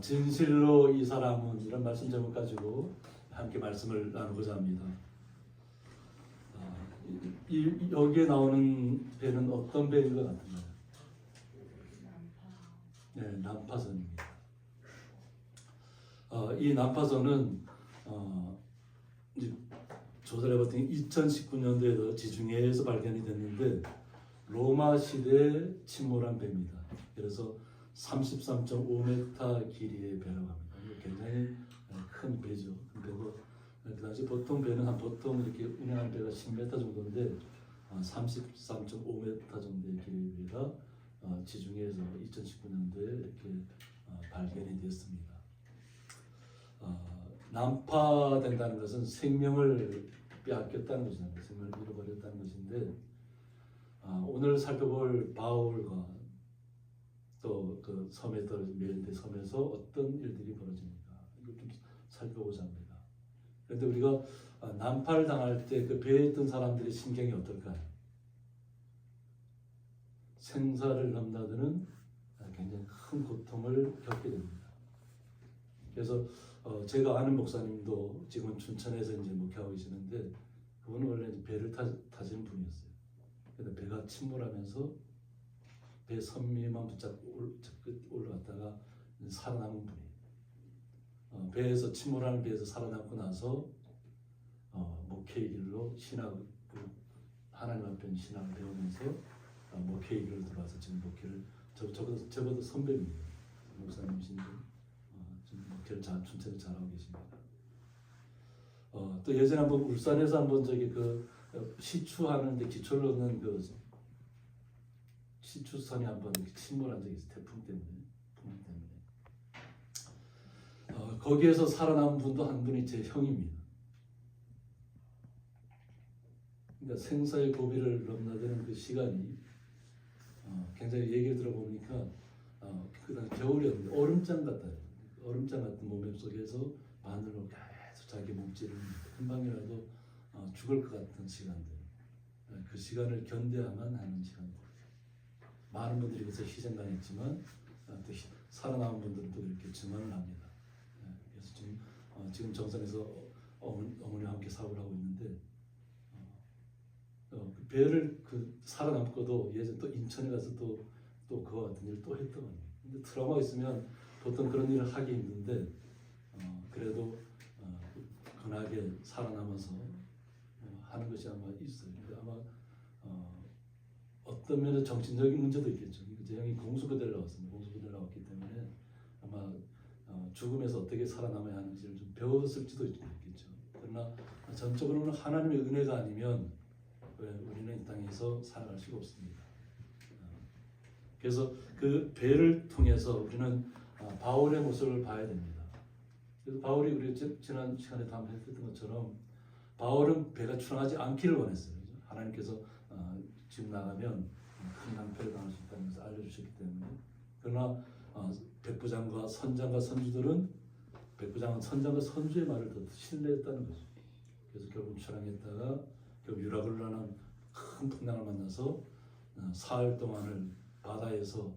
진실로 이 사람은 이런 말씀 제목 가지고 함께 말씀을 나누고자 합니다. 여기에 나오는 배는 어떤 배인 것 같은가요? 네, 난파선입니다. 이 난파선은 조사해봤더니 2019년도에도 지중해에서 발견이 됐는데 로마 시대에 침몰한 배입니다. 그래서 33.5m 길이의 배라고 합니다. 굉장히 큰 배죠. 큰 배고 그 당시 보통 배는 보통 이렇게 운행하는 배가 10m 정도인데 33.5m 정도의 길이의 배가 지중해에서 2019년도에 이렇게 발견이 됐습니다. 난파된다는 것은 생명을 빼앗겼다는 것입니다. 생명을 잃어버렸다는 것인데 오늘 살펴볼 바울과 또 그 섬에 떨어진 멜대 섬에서 어떤 일들이 벌어집니까? 이걸 좀 살펴보자 합니다. 그런데 우리가 난파를 당할 때 그 배에 있던 사람들의 심경이 어떨까요? 생사를 넘나드는 굉장히 큰 고통을 겪게 됩니다. 그래서 제가 아는 목사님도 지금은 춘천에서 이제 목회하고 계시는데 그분은 원래 배를 타시는 분이었어요. 근데 배가 침몰하면서 배 선미만 붙잡고 올라갔다가 살아남은 분이에요. 배에서 침몰하는 배에서 살아남고 나서 목회의 길로 신학을 하나님 앞에 신학을 배우면서 목회의 길로 들어와서 지금 목회를 저보다 선배입니다. 목사님이신데 지금 목회를 춘천에 잘하고 계십니다. 또 예전에 한번 울산에서 한번 저기 그 시추하는데 기초를 얻는 그 시추선이 한번 침몰한 적이 있어요. 태풍 때문에. 거기에서 살아남은 분도 한 분이 제 형입니다. 그러니까 생사의 고비를 넘나드는 그 시간이 굉장히 얘기를 들어보니까 그다음 겨울이었는데 얼음장 같아요. 얼음장 같은 몸 속에서 바늘로 계속 자기 몸집을 한 방이라도 죽을 것 같은 시간들. 그 시간을 견뎌야만 하는 시간들. 많은 분들이 그래서 희생당했지만 또 살아남은 분들도 이렇게 증언을 합니다. 그래서 지금 정선에서 어머니와 함께 사업을 하고 있는데 그 배를 살아남고도 예전 또 인천에 가서 또 그와 같은 일을 또 했더만요. 근데 트라우마가 있으면 보통 그런 일을 하기 힘든데 그래도 근하게 살아남아서 하는 것이 아마 있어요. 근데 아마 어떤 면에서 정신적인 문제도 있겠죠. 제 형이 공수부대를 나왔습니다. 공수부대를 나왔기 때문에 아마 죽음에서 어떻게 살아남아야 하는지를 좀 배웠을지도 있겠죠. 그러나 전적으로는 하나님의 은혜가 아니면 우리는 이 땅에서 살아갈 수가 없습니다. 그래서 그 배를 통해서 우리는 바울의 모습을 봐야 됩니다. 그래서 바울이 우리 지난 시간에 다 했던 것처럼 바울은 배가 출항하지 않기를 원했어요. 하나님께서 지금 나가면 큰 낭패를 당할 수 있다는 것을 알려주셨기 때문에. 그러나 백부장과 선장과 선주들은 백부장은 선장과 선주의 말을 더 신뢰했다는 거죠. 그래서 결국 출항했다가 유라굴라는 큰 풍랑을 만나서 사흘 동안을 바다에서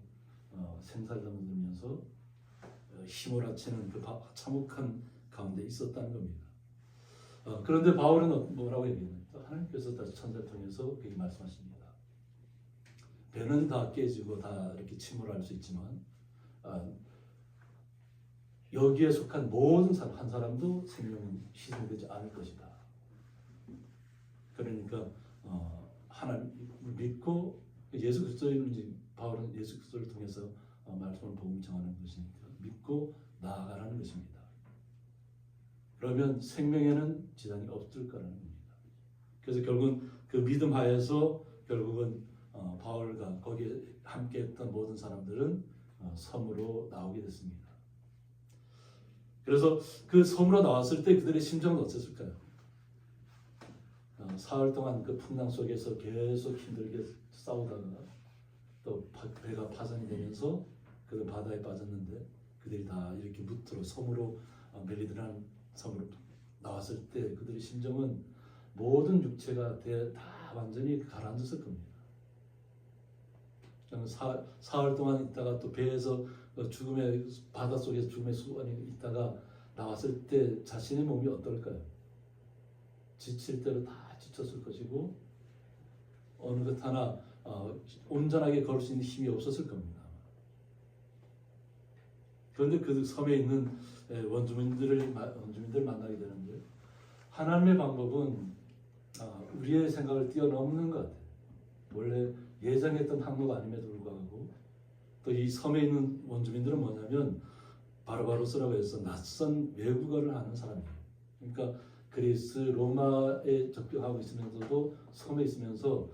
생사를 넘으면서 휘몰아치는 그 참혹한 가운데 있었다는 겁니다. 그런데 바울은 뭐라고 얘기했나요? 하나님께서 다시 천사를 통해서 그렇게 말씀하십니다. 배는 다 깨지고 다 이렇게 침몰할 수 있지만 여기에 속한 모든 사람 한 사람도 생명은 희생되지 않을 것이다. 그러니까 하나님 믿고 예수 그리스도를 이제 바울은 예수 그리스도를 통해서 말씀을 복음 전하는 것이니까 믿고 나아가라는 것입니다. 그러면 생명에는 지장이 없을 거라는 겁니다. 그래서 결국은 그 믿음 하에서 결국은 바울과 거기에 함께했던 모든 사람들은 섬으로 나오게 됐습니다. 그래서 그 섬으로 나왔을 때 그들의 심정은 어땠을까요? 사흘 동안 그 풍랑 속에서 계속 힘들게 싸우다가 또 배가 파손이 되면서 그들 바다에 빠졌는데 그들이 다 이렇게 무트로 섬으로 멜리드라는 섬으로 나왔을 때 그들의 심정은 모든 육체가 다 완전히 가라앉았을 겁니다. 사흘 동안 있다가 또 배에서 죽음의 바닷속에서 죽음의 수완이 있다가 나왔을 때 자신의 몸이 어떨까요? 지칠 대로 다 지쳤을 것이고 어느 것 하나 온전하게 걸을 수 있는 힘이 없었을 겁니다. 그런데 그 섬에 있는 원주민들을 만나게 되는데 하나님의 방법은 우리의 생각을 뛰어넘는 것 같아요. 원래 예정했던 항로가 아님에도 불구하고 또 이 섬에 있는 원주민들은 뭐냐면 바르바로스라고 해서 낯선 외국어를 하는 사람이에요. 그러니까 그리스, 로마에 접경하고 있으면서도 섬에 있으면서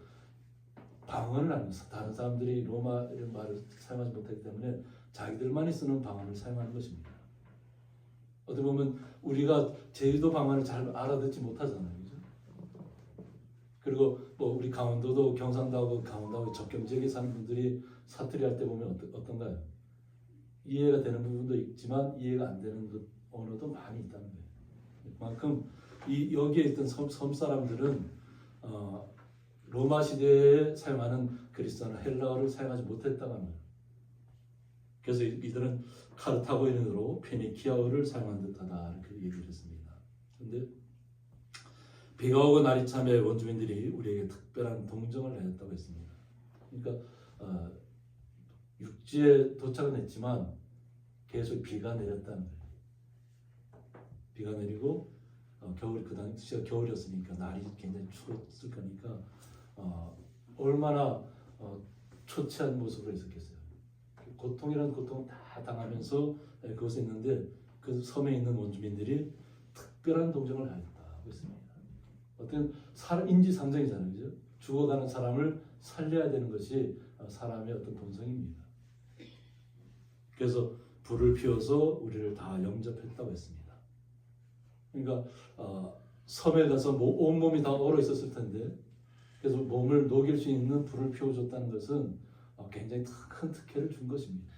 방언을 하면서 다른 사람들이 로마 이런 말을 사용하지 못하기 때문에 자기들만이 쓰는 방언을 사용하는 것입니다. 어떻게 보면 우리가 제주도 방언을 잘 알아듣지 못하잖아요. 그죠? 그리고 뭐 우리 강원도도 경상도하고 강원도하고 접경 지역에 사는 분들이 사투리 할 때 보면 어떤가요? 이해가 되는 부분도 있지만 이해가 안 되는 언어도 많이 있다는 거예요. 그만큼 여기에 있던 섬 사람들은 로마 시대에 사용하는 그리스어나 헬라어를 사용하지 못했다고 합니다. 그래서 이들은 카르타고인으로 페니키아어를 사용한 듯하다 이렇게 얘기를 했습니다. 그런데 비가 오고 날이 참에 원주민들이 우리에게 특별한 동정을 해줬다고 했습니다. 그러니까 육지에 도착은 했지만 계속 비가 내렸다는 거예요. 비가 내리고 겨울이 그 당시가 겨울이었으니까 날이 굉장히 추웠을 거니까 얼마나 초췌한 모습으로 있었겠어요. 고통이라는 고통을 다 당하면서 그것에 있는데 그 섬에 있는 원주민들이 특별한 동정을 하였다고 했습니다. 어떤 인지상정이잖아요, 그죠? 죽어가는 사람을 살려야 되는 것이 사람의 어떤 본성입니다. 그래서 불을 피워서 우리를 다 영접했다고 했습니다. 그러니까 섬에 가서 온몸이 다 얼어 있었을 텐데 그래서 몸을 녹일 수 있는 불을 피워줬다는 것은 굉장히 큰 특혜를 준 것입니다.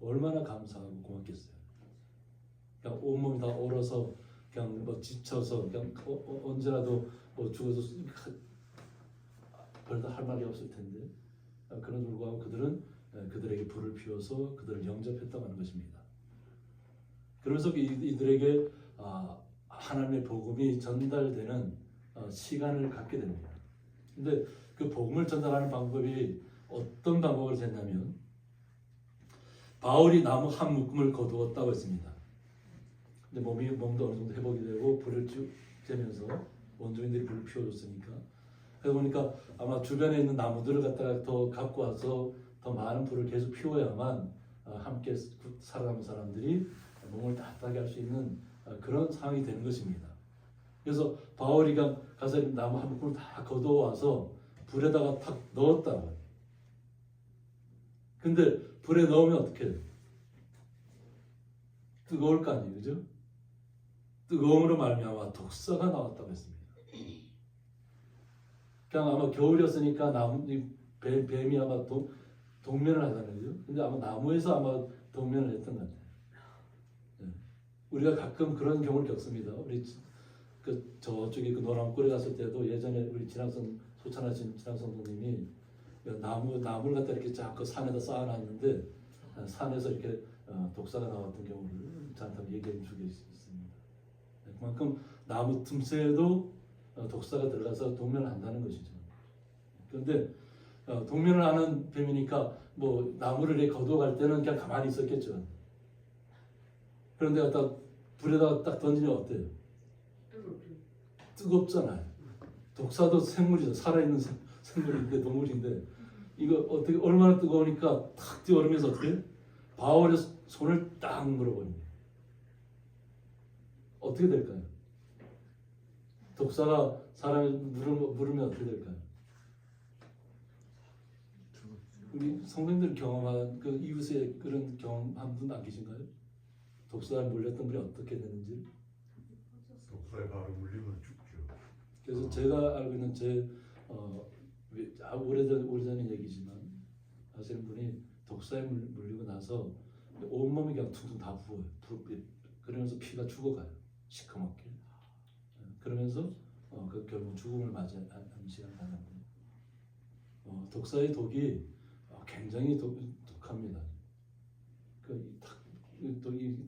얼마나 감사하고 고맙겠어요. 그냥 온몸이 다 얼어서 그냥 뭐 지쳐서 그냥 언제라도 뭐 죽어서 별로 할 말이 없을 텐데 그런 불구하고 그들은 그들에게 불을 피워서 그들을 영접했다고 하는 것입니다. 그러면서 이들에게 하나님의 복음이 전달되는 시간을 갖게 됩니다. 근데 그 복음을 전달하는 방법이 어떤 방법으로 됐냐면 바울이 나무 한 묶음을 거두었다고 했습니다. 근데 몸도 어느 정도 회복이 되고 불을 쬐면서 원주민들이 불을 피워줬으니까 그러다 보니까 아마 주변에 있는 나무들을 갖다가 더 갖고 와서 더 많은 불을 계속 피워야만 함께 살아가는 사람들이 몸을 따뜻하게 할 수 있는 그런 상황이 되는 것입니다. 그래서 바울이 가서 나무 한 묶음을 다 걷어와서 불에다가 탁 넣었다고. 근데 불에 넣으면 어떻게 해요? 뜨거울 거 아니에요, 그죠? 뜨거움으로 말미암아 독사가 나왔다고 했습니다. 그냥 아마 겨울이었으니까 뱀이 아마 동면을 하잖아요, 그죠? 근데 아마 나무에서 아마 동면을 했던 것 같아요. 네. 우리가 가끔 그런 경우를 겪습니다. 우리 저쪽에 그 노랑골에 갔을 때도 예전에 우리 소찬하신 진학선 선생님이 나무를 갖다 이렇게 자꾸 산에다 쌓아놨는데 산에서 이렇게 독사가 나왔던 경우를 저한테 얘기해 주고 있습니다. 그만큼 나무 틈새에도 독사가 들어가서 동면을 한다는 것이죠. 그런데 동면을 하는 뱀이니까 뭐 나무를 이렇게 거두어갈 때는 그냥 가만히 있었겠죠. 그런데 갖다 불에다가 딱 던지면 어때요? 뜨겁잖아요. 독사도 생물이죠. 살아있는 생물인데 동물인데 이거 어떻게 얼마나 뜨거우니까 탁 뛰어오르면서 어떻게 바울의 손을 딱 물어버립니다. 어떻게 될까요? 독사가 사람을 물으면 어떻게 될까요? 우리 성도님들 경험한 그 이웃의 그런 경험한 분 안 계신가요? 독사에 물렸던 분이 어떻게 되는지? 독사에 바로 물리면 죽죠. 그래서 제가 알고 있는 오래전 얘기지만 하시는 분이 독사에 물리고 나서 온몸이 그냥 퉁퉁 다 부어요. 그러면서 피가 죽어가요. 시커멓게. 그러면서 그 결국 죽음을 맞이하는 시간을 가는데 독사의 독이 굉장히 독합니다.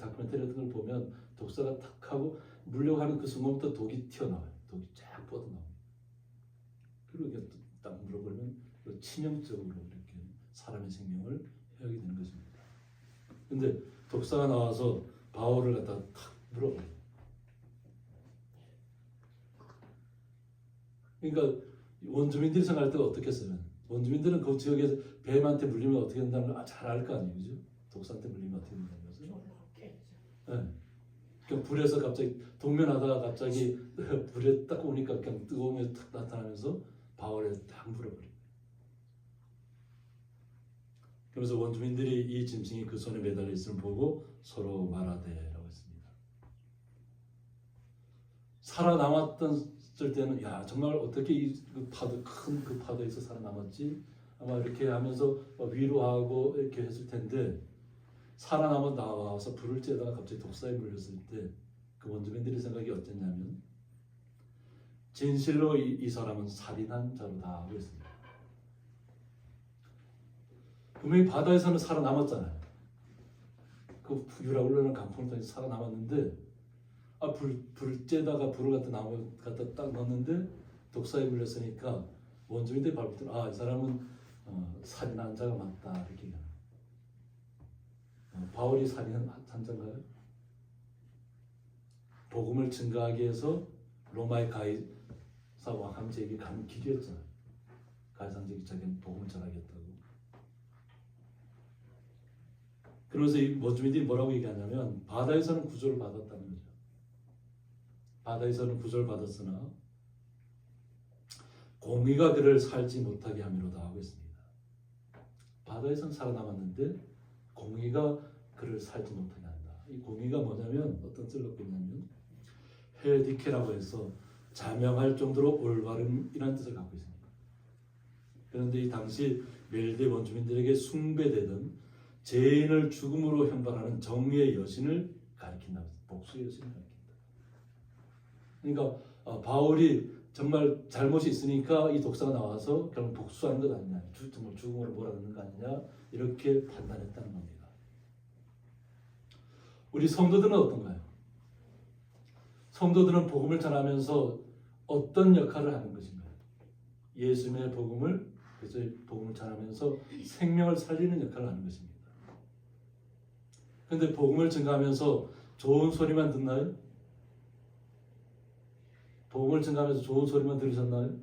다큐멘터리 같은 걸 보면 독사가 탁 하고 물려고 하는 그 순간부터 독이 튀어나와요. 독이 쫙 뻗어나와요. 그리고 이게 딱 물어버리면 치명적으로 이렇게 사람의 생명을 해하게 되는 것입니다. 근데 독사가 나와서 바울을 갖다 탁 물어버려요. 그러니까 원주민들이 생각할 때가 어떻겠어요? 원주민들은 그 지역에서 뱀한테 물리면 어떻게 된다는 걸 잘 알 거 아니에요, 그죠? 독사한테 물리면 어떻게 된다는 것을. 네. 그냥 불에서 갑자기 동면하다가 갑자기 불에 딱 오니까 그냥 뜨거움이 탁 나타나면서 바울에 딱 물어버려요. 그래서 원주민들이 이 짐승이 그 손에 매달려 있음을 보고 서로 말하되라고 했습니다. 살아남았던 때는 야 정말 어떻게 이 파도 큰 그 파도에서 살아남았지? 아마 이렇게 하면서 위로하고 이렇게 했을 텐데 살아남아 나와서 불을 쬐다가 갑자기 독사에 물렸을 때 그 원주민들의 생각이 어땠냐면 진실로 이 사람은 살인한 자로다 하고 있습니다. 분명히 바다에서는 살아남았잖아요. 그 유라 올라오는 강풍을 통해서 살아남았는데 불 쬐다가 불을 갖다 나무 갖다 딱 넣었는데 독사에 물렸으니까 원주민들이 발부터 이 사람은 살인한 자가 맞다 이렇게 얘기하는 바울이 살인한 자인가요? 복음을 증거하기 위해서 로마의 가이사 왕함제에게 가는 길이었잖아요. 가이사왕제에게 자기는 복음을 전하겠다고. 그러면서 이 원주민들이 뭐라고 얘기하냐면 바다에서는 구조를 받았다는 거죠. 바다에서는 구조를 받았으나 공의가 그를 살지 못하게 함이로다 하고 있습니다. 바다에서는 살아남았는데 공의가 그를 살지 못하게 한다. 이 공의가 뭐냐면 어떤 뜻을 갖고 있냐면 헬디케라고 해서 자명할 정도로 올바름이라는 뜻을 갖고 있습니다. 그런데 이 당시 멜대 원주민들에게 숭배되던 죄인을 죽음으로 형벌하는 정의의 여신을 가리킨다. 복수의 여신을 가리킨다. 그러니까 바울이 정말 잘못이 있으니까 이 독사가 나와서 결국 복수하는 것 아니냐, 정말 죽음으로 몰아넣는 거 아니냐 이렇게 판단했다는 겁니다. 우리 성도들은 어떤가요? 성도들은 복음을 전하면서 어떤 역할을 하는 것인가요? 예수님의 복음을 전하면서 생명을 살리는 역할을 하는 것입니다. 그런데 복음을 증거하면서 좋은 소리만 듣나요? 복음을 증거하면서 좋은 소리만 들으셨나요?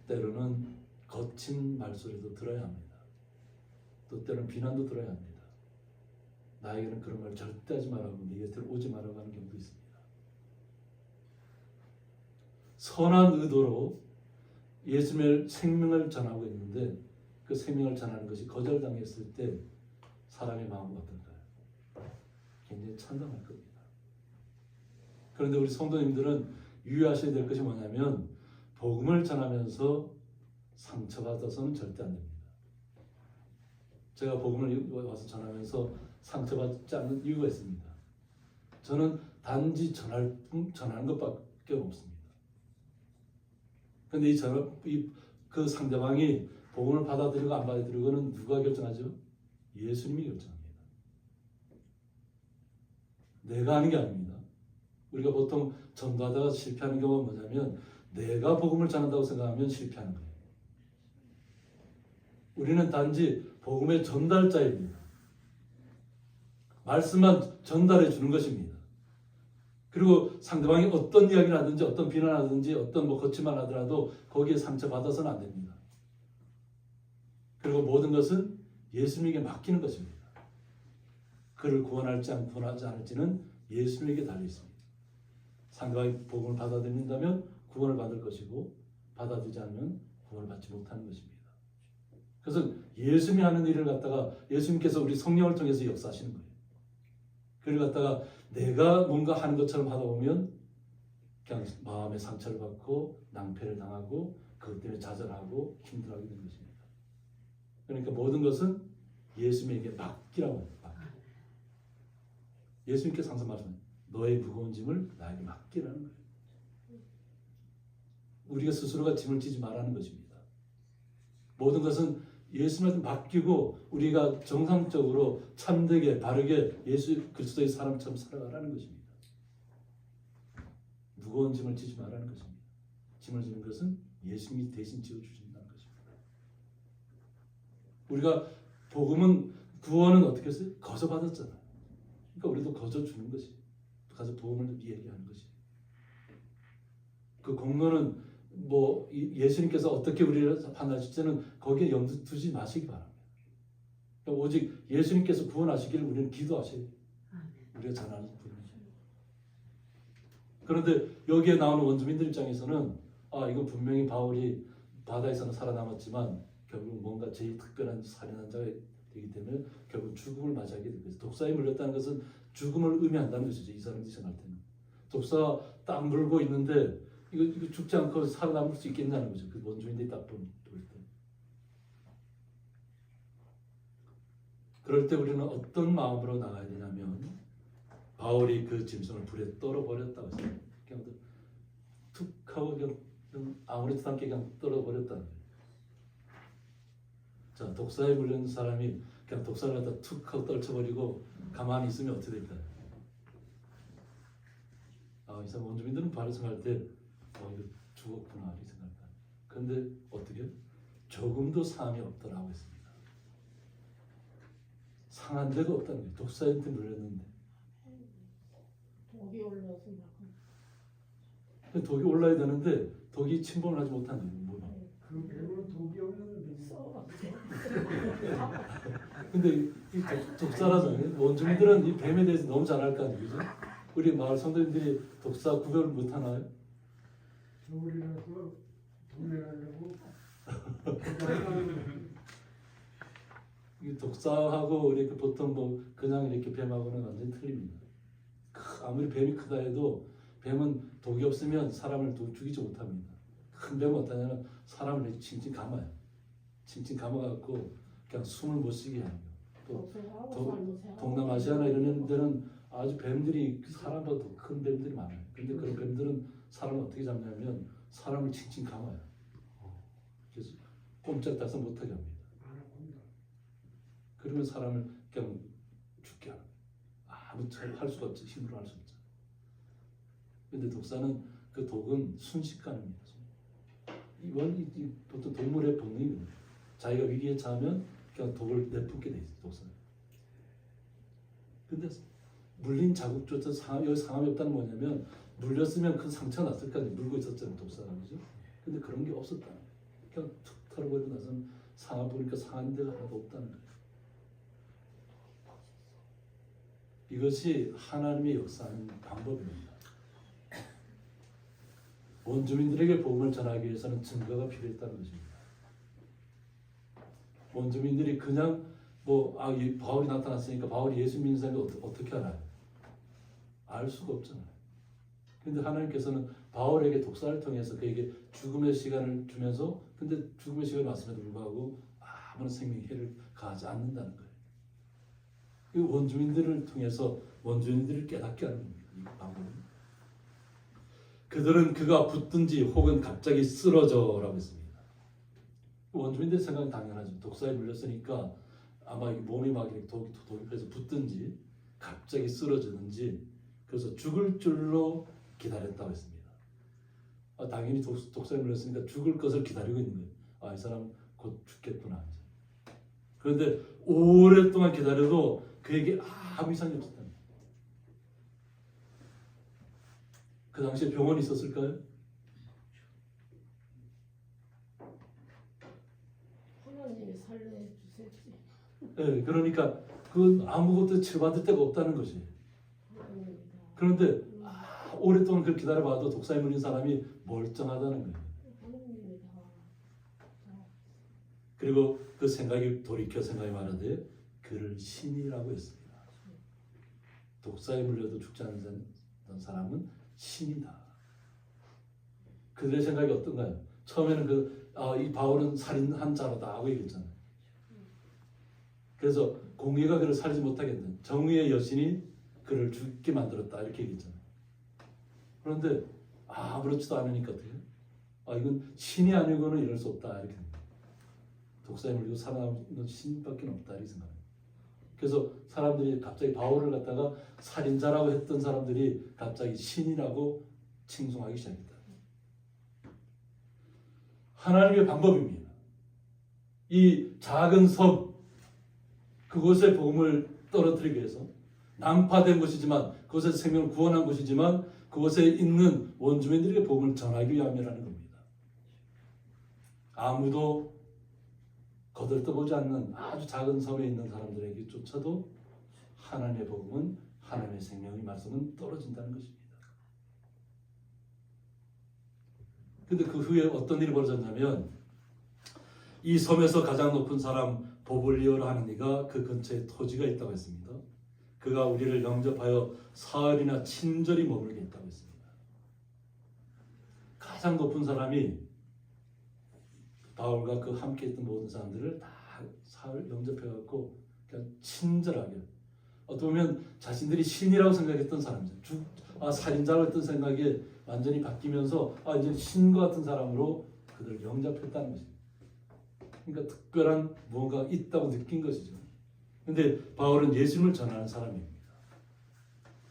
때로는 거친 말소리도 들어야 합니다. 또 때로는 비난도 들어야 합니다. 나에게는 그런 말 절대 하지 말라고 네 곁에 오지 말라고 하는 경우도 있습니다. 선한 의도로 예수님의 생명을 전하고 있는데 그 생명을 전하는 것이 거절당했을 때 사람의 마음은 어떨까요? 굉장히 찬성할 겁니다. 그런데 우리 성도님들은 유의하셔야 될 것이 뭐냐면 복음을 전하면서 상처받아서는 절대 안 됩니다. 제가 복음을 와서 전하면서 상처받지 않는 이유가 있습니다. 저는 단지 전하는 것밖에 없습니다. 그런데 그 상대방이 복음을 받아들이고 안 받아들이고는 누가 결정하죠? 예수님이 결정합니다. 내가 하는 게 아닙니다. 우리가 보통 전도하다가 실패하는 경우가 뭐냐면 내가 복음을 전한다고 생각하면 실패하는 거예요. 우리는 단지 복음의 전달자입니다. 말씀만 전달해 주는 것입니다. 그리고 상대방이 어떤 이야기를 하든지 어떤 비난하든지 어떤 거친 말 하더라도 거기에 상처받아서는 안 됩니다. 그리고 모든 것은 예수님에게 맡기는 것입니다. 그를 구원할지 구원하지 않을지는 예수님에게 달려 있습니다. 상대방이 복음을 받아들인다면 구원을 받을 것이고 받아들이지 않으면 구원을 받지 못하는 것입니다. 그래서 예수님이 하는 일을 갖다가 예수님께서 우리 성령을 통해서 역사하시는 거예요. 그를 갖다가 내가 뭔가 하는 것처럼 하다 보면 그냥 마음의 상처를 받고 낭패를 당하고 그것 때문에 좌절하고 힘들어하게 되는 것입니다. 그러니까 모든 것은 예수님에게 맡기라고 해요. 예수님께서 항상 말씀하세요. 너의 무거운 짐을 나에게 맡기라는 거예요. 우리가 스스로가 짐을 지지 말라는 것입니다. 모든 것은 예수님한테 맡기고 우리가 정상적으로 참되게 바르게 예수 그리스도의 사람처럼 살아가라는 것입니다. 무거운 짐을 지지 말라는 것입니다. 짐을 지는 것은 예수님이 대신 지어주신다는 것입니다. 우리가 복음은 구원은 어떻게 했어요? 거저 받았잖아요. 그러니까 우리도 거저 주는 것이 가서 복음을 얘기하는 것이. 그 공로는 뭐 예수님께서 어떻게 우리를 판단하실지는 거기에 염두 두지 마시기 바랍니다. 그러니까 오직 예수님께서 구원하시기를 우리는 기도하셔야 돼요. 우리가 전하는 분이죠. 그런데 여기에 나오는 원주민들 입장에서는 이건 분명히 바울이 바다에서는 살아남았지만 결국 뭔가 제일 특별한 살인한 자가 되기 때문에 결국 죽음을 맞이하게 된 거죠. 독사에 물렸다는 것은 죽음을 의미한다는 것이죠. 이 사람들이 생각할 때는. 독사가 딱 물고 있는데 이거 죽지 않고 살아남을 수 있겠냐는 거죠. 그 원주민들이 딱 볼 때. 그럴 때 우리는 어떤 마음으로 나가야 되냐면 바울이 그 짐승을 불에 떨어버렸다고 했어요. 그냥 툭 하고 그냥 아무렇지도 않게 그냥 떨어버렸다는 거예요. 자, 독사에 물린 사람이 그냥 독사를 갖다 툭 하고 떨쳐버리고 가만히 있으면 어떻게 될까요? 이 사람 원주민들은 바로 생각할 때 이거 죽었구나 이렇게 생각합니다. 그런데 어떻게? 조금도 상함이 없더라고 했습니다. 상한 데가 없다는 거예요. 독사한테 물렸는데. 독이 올라서 독이 올라야 되는데 독이 침범을 하지 못하는 거예요. 그 배로 독이 없는 써. 근데 이 독사라잖아요. 원주민들은 이 뱀에 대해서 너무 잘 알 거 아니에요, 그죠? 우리 마을 성도님들이 독사 구별을 못 하나요? 겨울이라서 동네하려고 이 독사하고 우리 보통 뭐 그냥 이렇게 뱀하고는 완전 틀립니다. 아무리 뱀이 크다 해도 뱀은 독이 없으면 사람을 죽이지 못합니다. 큰 뱀은 어떠냐면 사람을 이렇게 칭칭 감아요. 칭칭 감아갖고 그냥 숨을 못 쉬게 하는 거예요. 또 동남아시아나 이런 데는 아주 뱀들이 사람보다 더 큰 뱀들이 많아요. 근데 그런 뱀들은 사람을 어떻게 잡냐면 사람을 칭칭 감아요. 그래서 꼼짝달싹 못하게 합니다. 그러면 사람을 그냥 죽게 하는 거예요. 아무 할 수가 없죠. 힘으로 할 수 없죠. 근데 독사는 그 독은 순식간입니다. 보통 동물의 본능입니다. 자기가 위기에 처하면 그냥 독을 내뿜게 돼 있어요. 독사는. 근데 물린 자국조차 여기 상함이 없다는 뭐냐면 물렸으면 큰 상처가 났을 거 아니에요. 물고 있었잖아요. 독사가. 그죠? 근데 그런 게 없었다는 거예요. 그냥 툭 털어버리고 나서는 상하 보니까 상한 데가 하나도 없다는 거예요. 이것이 하나님의 역사하는 방법입니다. 원주민들에게 복음을 전하기 위해서는 증거가 필요했다는 것입니다. 원주민들이 그냥 이 바울이 나타났으니까 바울이 예수 믿는 사람이 어떻게 알아요? 알 수가 없잖아요. 그런데 하나님께서는 바울에게 독사를 통해서 그에게 죽음의 시간을 주면서 근데 죽음의 시간이 왔음에도 불구하고 아무런 생명의 해를 가하지 않는다는 거예요. 이 원주민들을 통해서 원주민들을 깨닫게 하는 겁니다. 이 방법은. 그들은 그가 붙든지 혹은 갑자기 쓰러져라고 했습니다. 원주민들 생각은 당연하죠. 독사에 물렸으니까 아마 몸이 막 이렇게 독이 패서 붙든지 갑자기 쓰러지든지 그래서 죽을 줄로 기다렸다고 했습니다. 당연히 독사에 물렸으니까 죽을 것을 기다리고 있는 거예요. 이 사람 곧 죽겠구나. 그런데 오랫동안 기다려도 그에게 아무 이상이 없었다. 그 당시에 병원이 있었을까요? 하나님이 살려주셨지. 네, 그러니까 그 아무것도 치료받을 데가 없다는 것이. 그런데 오랫동안 그렇게 기다려봐도 독사에 물린 사람이 멀쩡하다는 거예요. 그리고 그 생각이 돌이켜 생각이 말하되 그를 신이라고 했습니다. 독사에 물려도 죽지 않는 사람은 신이다. 그들의 생각이 어떤가요? 처음에는 이 바울은 살인한 자로다 하고 얘기했잖아요. 그래서 공의가 그를 살리지 못하게 했다. 정의의 여신이 그를 죽게 만들었다 이렇게 얘기했잖아요. 그런데 아무렇지도 않으니까 어떻게 해요? 이건 신이 아니고는 이럴 수 없다 이렇게 됩니다. 독사에 물리고 살아남은 신밖에 없다 이렇게 생각합니다. 그래서 사람들이 갑자기 바울을 갖다가 살인자라고 했던 사람들이 갑자기 신이라고 칭송하기 시작했다. 하나님의 방법입니다. 이 작은 섬 그곳에 복음을 떨어뜨리기 위해서 난파된 곳이지만 그곳에서 생명을 구원한 곳이지만 그곳에 있는 원주민들에게 복음을 전하기 위함이라는 겁니다. 아무도 거들떠보지 않는 아주 작은 섬에 있는 사람들에게조차도 하나님의 복음은 하나님의 생명의 말씀은 떨어진다는 것입니다. 근데 그 후에 어떤 일이 벌어졌냐면 이 섬에서 가장 높은 사람 보블리오라 하는 이가 그 근처에 토지가 있다고 했습니다. 그가 우리를 영접하여 사흘이나 친절히 머물게 했다고 했습니다. 가장 높은 사람이 바울과 그 함께 있던 모든 사람들을 다 사흘 영접해갖고 그냥 친절하게 어떻게 보면 자신들이 신이라고 생각했던 사람이죠. 살인자로 했던 생각이 완전히 바뀌면서 이제 신과 같은 사람으로 그들을 영접했다는 것입니다. 그러니까 특별한 무언가가 있다고 느낀 것이죠. 그런데 바울은 예수님을 전하는 사람입니다.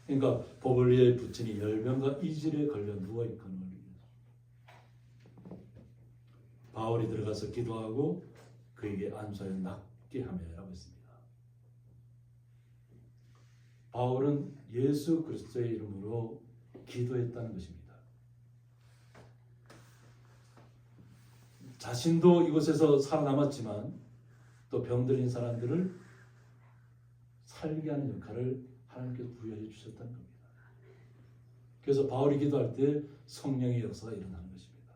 그러니까 보블리오의 부친이 열병과 이질에 걸려 누워있거늘 바울이 들어가서 기도하고 그에게 안수하여 낫게 하며라고 했습니다. 바울은 예수 그리스도의 이름으로 기도했다는 것입니다. 자신도 이곳에서 살아남았지만 또 병들인 사람들을 살게 하는 역할을 하나님께서 부여해 주셨다는 겁니다. 그래서 바울이 기도할 때 성령의 역사가 일어나는 것입니다.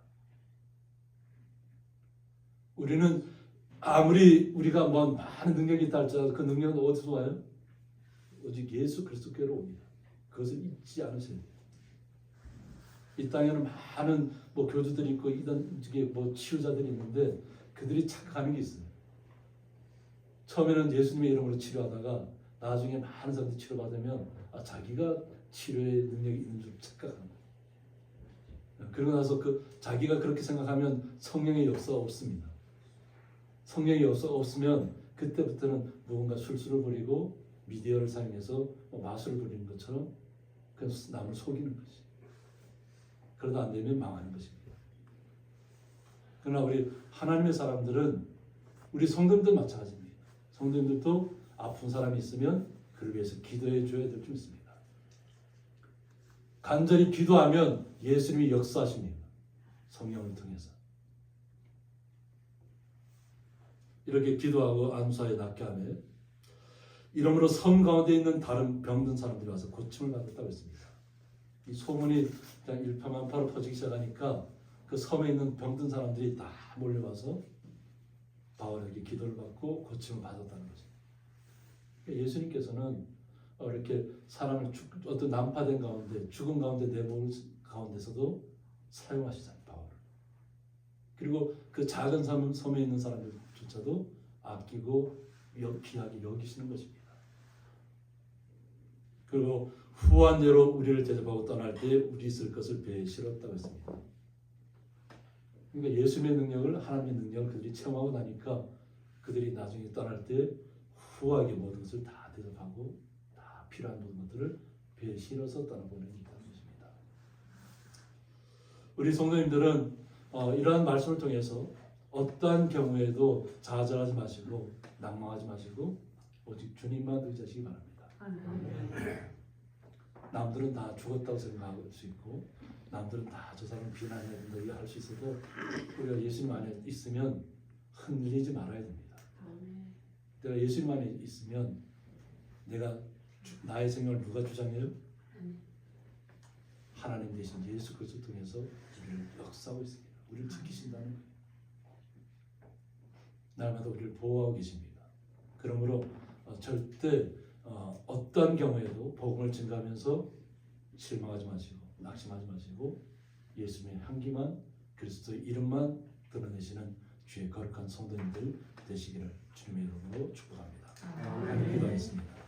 우리는 아무리 우리가 뭐 많은 능력이 있다 할지라도 그 능력은 어디서 와요? 오직 예수 그리스도께로 옵니다. 그것을 잊지 않으셔야 돼요. 이 땅에는 많은 뭐 교주들이 있고 이런 뭐 치유자들이 있는데 그들이 착각하는 게 있어요. 처음에는 예수님의 이름으로 치료하다가 나중에 많은 사람들이 치료받으면 자기가 치료의 능력이 있는 줄 착각하는 거예요. 그러고 나서 자기가 그렇게 생각하면 성령의 역사가 없습니다. 성령의 역사가 없으면 그때부터는 누군가 술수를 부리고 미디어를 사용해서 마술을 부리는 것처럼 그냥 남을 속이는 것이. 그러다 안 되면 망하는 것입니다. 그러나 우리 하나님의 사람들은 우리 성도님들 마찬가지입니다. 성도님들도 아픈 사람이 있으면 그를 위해서 기도해 줘야 될 줄 믿습니다. 간절히 기도하면 예수님이 역사하십니다. 성령을 통해서. 이렇게 기도하고 안수하여 낫게 하며 이러므로 섬 가운데 있는 다른 병든 사람들이 와서 고침을 받았다고 했습니다. 이 소문이 그냥 일파만파로 퍼지기 시작하니까 그 섬에 있는 병든 사람들이 다 몰려와서 바울에게 기도를 받고 고침을 받았다는 거죠. 그러니까 예수님께서는 이렇게 사람을 어떤 난파된 가운데 죽은 가운데 내모는 가운데서도 사용하시잖아요. 바울을. 그리고 그 작은 섬에 있는 사람들조차도 아끼고 귀하게 여기시는 것입니다. 그리고 후한대로 우리를 대접하고 떠날 때 우리 있을 것을 배에 실었다고 했습니다. 그러니까 예수님의 능력을 하나님의 능력을 그들이 체험하고 나니까 그들이 나중에 떠날 때 후하게 모든 것을 다 대접하고 다 필요한 모든 것들을 배에 실어서 떠나보내는 것입니다. 우리 성도님들은 이러한 말씀을 통해서 어떠한 경우에도 좌절하지 마시고 낭망하지 마시고 오직 주님만 의지하시기 바랍니다. 남들은 다 죽었다고 생각할 수 있고 남들은 다 저 사람 비난해야 된다고 할 수 있어도 우리가 예수님 안에 있으면 흔들리지 말아야 됩니다. 내가 예수님 안에 있으면 나의 생명을 누가 주장해요? 하나님 대신 예수 그리스도 통해서 우리를 역사하고 있습니다. 우리를 지키신다는 거예요. 날마다 우리를 보호하고 계십니다. 그러므로 절대 어떠한 경우에도 복음을 증가하면서 실망하지 마시고 낙심하지 마시고 예수님의 향기만 그리스도의 이름만 드러내시는 주의 거룩한 성도님들 되시기를 주님의 이름으로 축복합니다. 기도하겠습니다.